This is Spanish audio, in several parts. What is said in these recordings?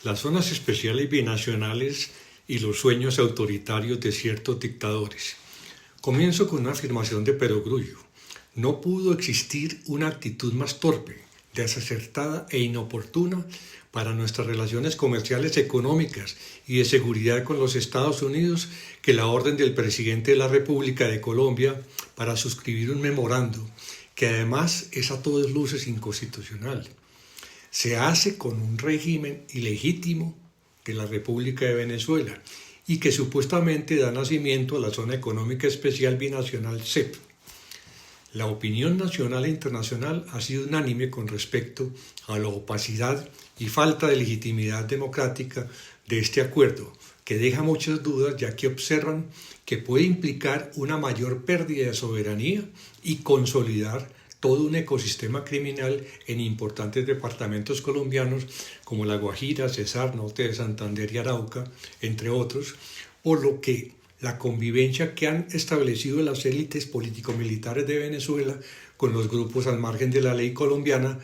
las zonas especiales binacionales y los sueños autoritarios de ciertos dictadores. Comienzo con una afirmación de perogrullo. No pudo existir una actitud más torpe, desacertada e inoportuna para nuestras relaciones comerciales, económicas y de seguridad con los Estados Unidos que la orden del presidente de la República de Colombia para suscribir un memorando que además es a todas luces inconstitucional. Se hace con un régimen ilegítimo de la República de Venezuela y que supuestamente da nacimiento a la Zona Económica Especial Binacional CEP. La opinión nacional e internacional ha sido unánime con respecto a la opacidad y falta de legitimidad democrática de este acuerdo, que deja muchas dudas ya que observan que puede implicar una mayor pérdida de soberanía y consolidar todo un ecosistema criminal en importantes departamentos colombianos como La Guajira, Cesar, Norte de Santander y Arauca, entre otros, por lo que la convivencia que han establecido las élites político-militares de Venezuela con los grupos al margen de la ley colombiana,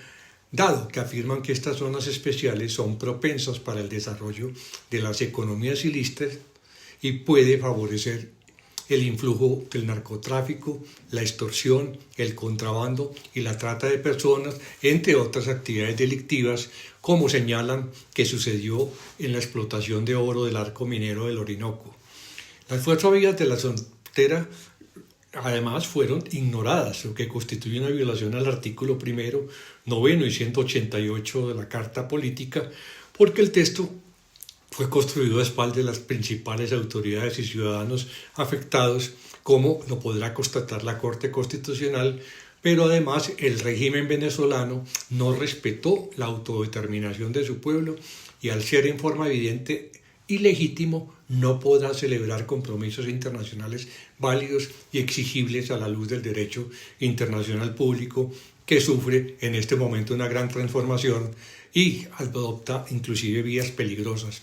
dado que afirman que estas zonas especiales son propensas para el desarrollo de las economías ilícitas y puede favorecer el influjo del narcotráfico, la extorsión, el contrabando y la trata de personas, entre otras actividades delictivas, como señalan que sucedió en la explotación de oro del arco minero del Orinoco. Las 4 vías de la frontera además fueron ignoradas, lo que constituye una violación al artículo 1, 9 y 188 de la Carta Política, porque el texto fue construido a espaldas de las principales autoridades y ciudadanos afectados, como lo podrá constatar la Corte Constitucional, pero además el régimen venezolano no respetó la autodeterminación de su pueblo y al ser en forma evidente ilegítimo, no podrá celebrar compromisos internacionales válidos y exigibles a la luz del derecho internacional público que sufre en este momento una gran transformación y adopta inclusive vías peligrosas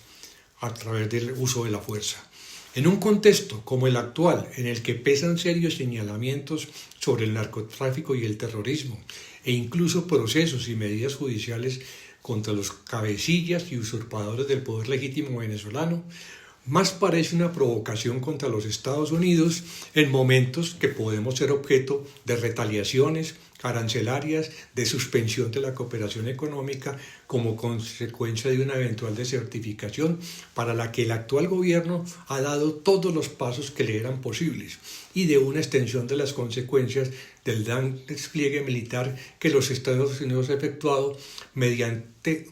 a través del uso de la fuerza. En un contexto como el actual, en el que pesan serios señalamientos sobre el narcotráfico y el terrorismo, e incluso procesos y medidas judiciales contra los cabecillas y usurpadores del poder legítimo venezolano, más parece una provocación contra los Estados Unidos en momentos que podemos ser objeto de retaliaciones arancelarias, de suspensión de la cooperación económica como consecuencia de una eventual desertificación para la que el actual gobierno ha dado todos los pasos que le eran posibles y de una extensión de las consecuencias del gran despliegue militar que los Estados Unidos ha efectuado mediante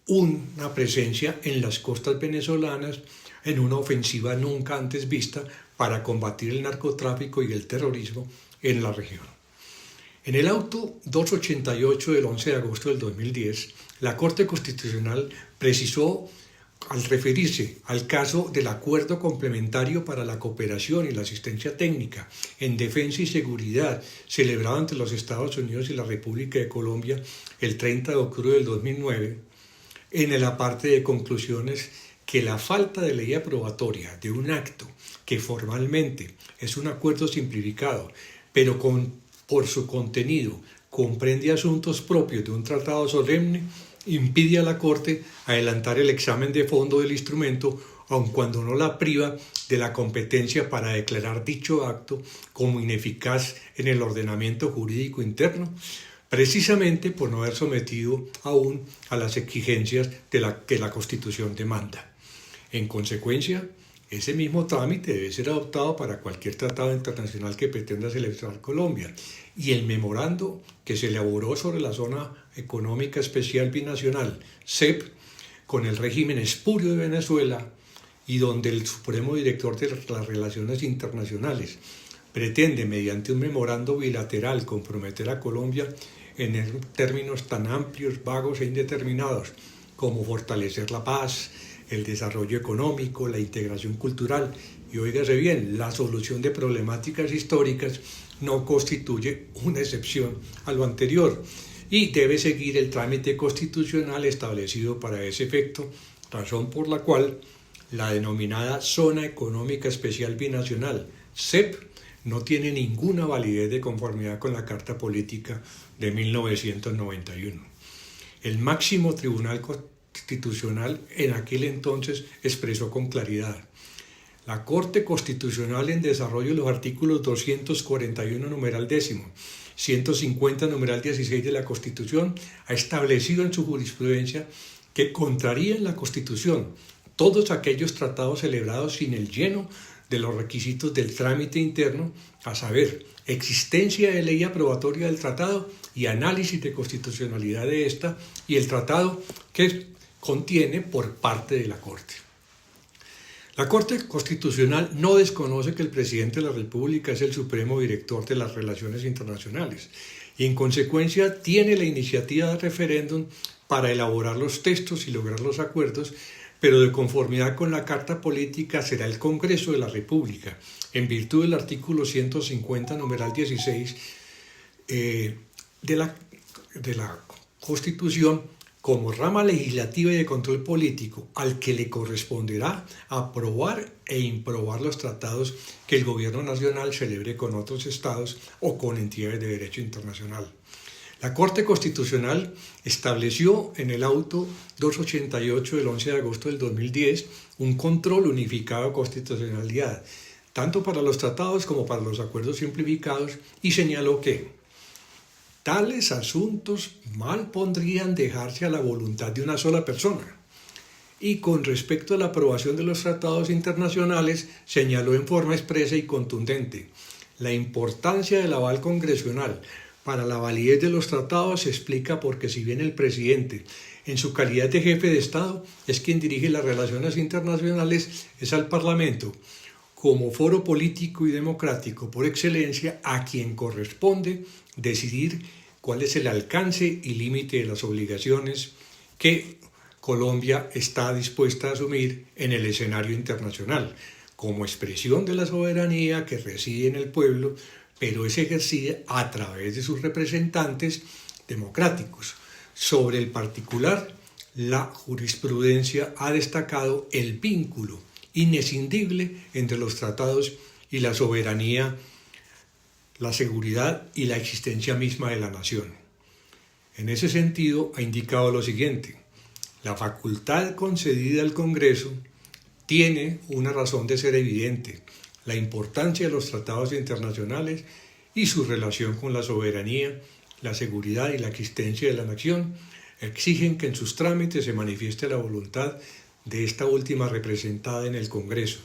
una presencia en las costas venezolanas en una ofensiva nunca antes vista para combatir el narcotráfico y el terrorismo en la región. En el auto 288 del 11 de agosto del 2010, la Corte Constitucional precisó, al referirse al caso del Acuerdo Complementario para la Cooperación y la Asistencia Técnica en Defensa y Seguridad, celebrado entre los Estados Unidos y la República de Colombia el 30 de octubre del 2009, en el aparte de conclusiones que la falta de ley aprobatoria de un acto que formalmente es un acuerdo simplificado, pero por su contenido comprende asuntos propios de un tratado solemne, impide a la Corte adelantar el examen de fondo del instrumento, aun cuando no la priva de la competencia para declarar dicho acto como ineficaz en el ordenamiento jurídico interno, precisamente por no haber sometido aún a las exigencias que la Constitución demanda. En consecuencia, ese mismo trámite debe ser adoptado para cualquier tratado internacional que pretenda celebrar Colombia, y el memorando que se elaboró sobre la Zona Económica Especial Binacional, CEP, con el régimen espurio de Venezuela, y donde el Supremo Director de las Relaciones Internacionales pretende, mediante un memorando bilateral, comprometer a Colombia en términos tan amplios, vagos e indeterminados como fortalecer la paz, el desarrollo económico, la integración cultural y, óigase bien, la solución de problemáticas históricas, no constituye una excepción a lo anterior y debe seguir el trámite constitucional establecido para ese efecto, razón por la cual la denominada Zona Económica Especial Binacional, CEP, no tiene ninguna validez de conformidad con la Carta Política de 1991. El máximo tribunal Constitucional en aquel entonces expresó con claridad. La Corte Constitucional, en desarrollo de los artículos 241 numeral 10, 150 numeral 16 de la Constitución, ha establecido en su jurisprudencia que contrarían la Constitución todos aquellos tratados celebrados sin el lleno de los requisitos del trámite interno, a saber, existencia de ley aprobatoria del tratado y análisis de constitucionalidad de esta y el tratado que contiene por parte de la Corte. La Corte Constitucional no desconoce que el presidente de la República es el supremo director de las relaciones internacionales y en consecuencia tiene la iniciativa de referéndum para elaborar los textos y lograr los acuerdos, pero de conformidad con la Carta Política será el Congreso de la República, en virtud del artículo 150 numeral 16 de la Constitución, como rama legislativa y de control político, al que le corresponderá aprobar e improbar los tratados que el gobierno nacional celebre con otros estados o con entidades de derecho internacional. La Corte Constitucional estableció en el auto 288 del 11 de agosto del 2010 un control unificado de constitucionalidad, tanto para los tratados como para los acuerdos simplificados, y señaló que tales asuntos mal podrían dejarse a la voluntad de una sola persona. Y con respecto a la aprobación de los tratados internacionales, señaló en forma expresa y contundente: la importancia del aval congresional para la validez de los tratados se explica porque si bien el presidente, en su calidad de jefe de Estado, es quien dirige las relaciones internacionales, es al Parlamento, como foro político y democrático por excelencia, a quien corresponde decidir cuál es el alcance y límite de las obligaciones que Colombia está dispuesta a asumir en el escenario internacional, como expresión de la soberanía que reside en el pueblo, pero es ejercida a través de sus representantes democráticos. Sobre el particular, la jurisprudencia ha destacado el vínculo inescindible entre los tratados y la soberanía, la seguridad y la existencia misma de la nación. En ese sentido, ha indicado lo siguiente: la facultad concedida al Congreso tiene una razón de ser evidente: la importancia de los tratados internacionales y su relación con la soberanía, la seguridad y la existencia de la nación exigen que en sus trámites se manifieste la voluntad de esta última representada en el Congreso.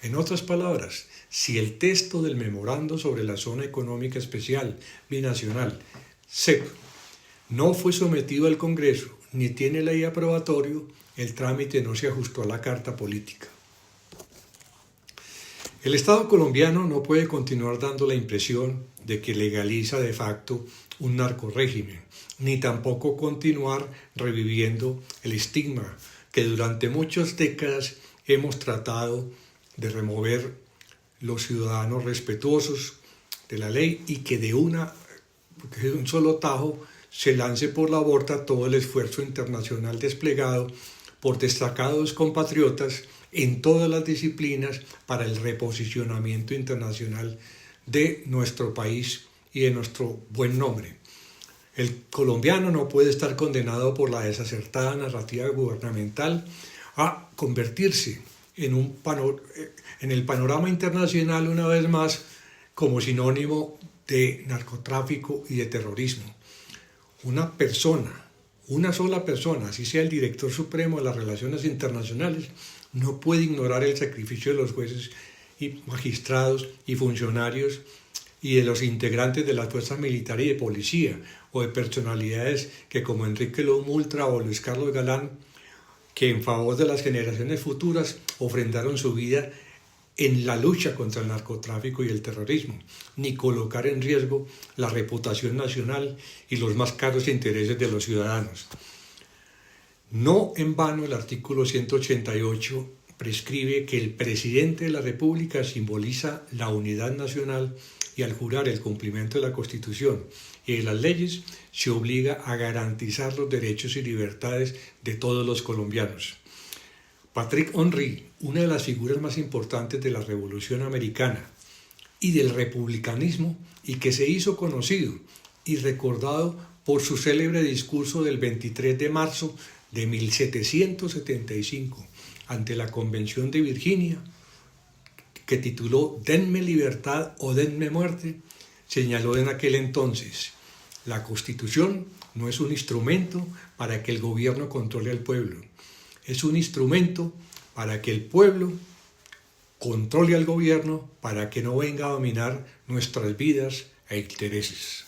En otras palabras, si el texto del memorando sobre la Zona Económica Especial Binacional, CEP, no fue sometido al Congreso ni tiene ley aprobatorio, el trámite no se ajustó a la Carta Política. El Estado colombiano no puede continuar dando la impresión de que legaliza de facto un narcorrégimen, ni tampoco continuar reviviendo el estigma que durante muchas décadas hemos tratado de remover los ciudadanos respetuosos de la ley y que de un solo tajo se lance por la borda todo el esfuerzo internacional desplegado por destacados compatriotas en todas las disciplinas para el reposicionamiento internacional de nuestro país y de nuestro buen nombre. El colombiano no puede estar condenado por la desacertada narrativa gubernamental a convertirse en el panorama internacional una vez más como sinónimo de narcotráfico y de terrorismo. Una sola persona, así sea el director supremo de las relaciones internacionales, no puede ignorar el sacrificio de los jueces y magistrados y funcionarios y de los integrantes de las fuerzas militares y de policía, o de personalidades que como Enrique López Ultra o Luis Carlos Galán, que en favor de las generaciones futuras ofrendaron su vida en la lucha contra el narcotráfico y el terrorismo, ni colocar en riesgo la reputación nacional y los más caros intereses de los ciudadanos. No en vano el artículo 188 prescribe que el presidente de la República simboliza la unidad nacional y al jurar el cumplimiento de la Constitución y de las leyes se obliga a garantizar los derechos y libertades de todos los colombianos. Patrick Henry, una de las figuras más importantes de la Revolución Americana y del republicanismo, y que se hizo conocido y recordado por su célebre discurso del 23 de marzo de 1775 ante la Convención de Virginia, que tituló Denme libertad o denme muerte, señaló en aquel entonces: la Constitución no es un instrumento para que el gobierno controle al pueblo, es un instrumento para que el pueblo controle al gobierno, para que no venga a dominar nuestras vidas e intereses.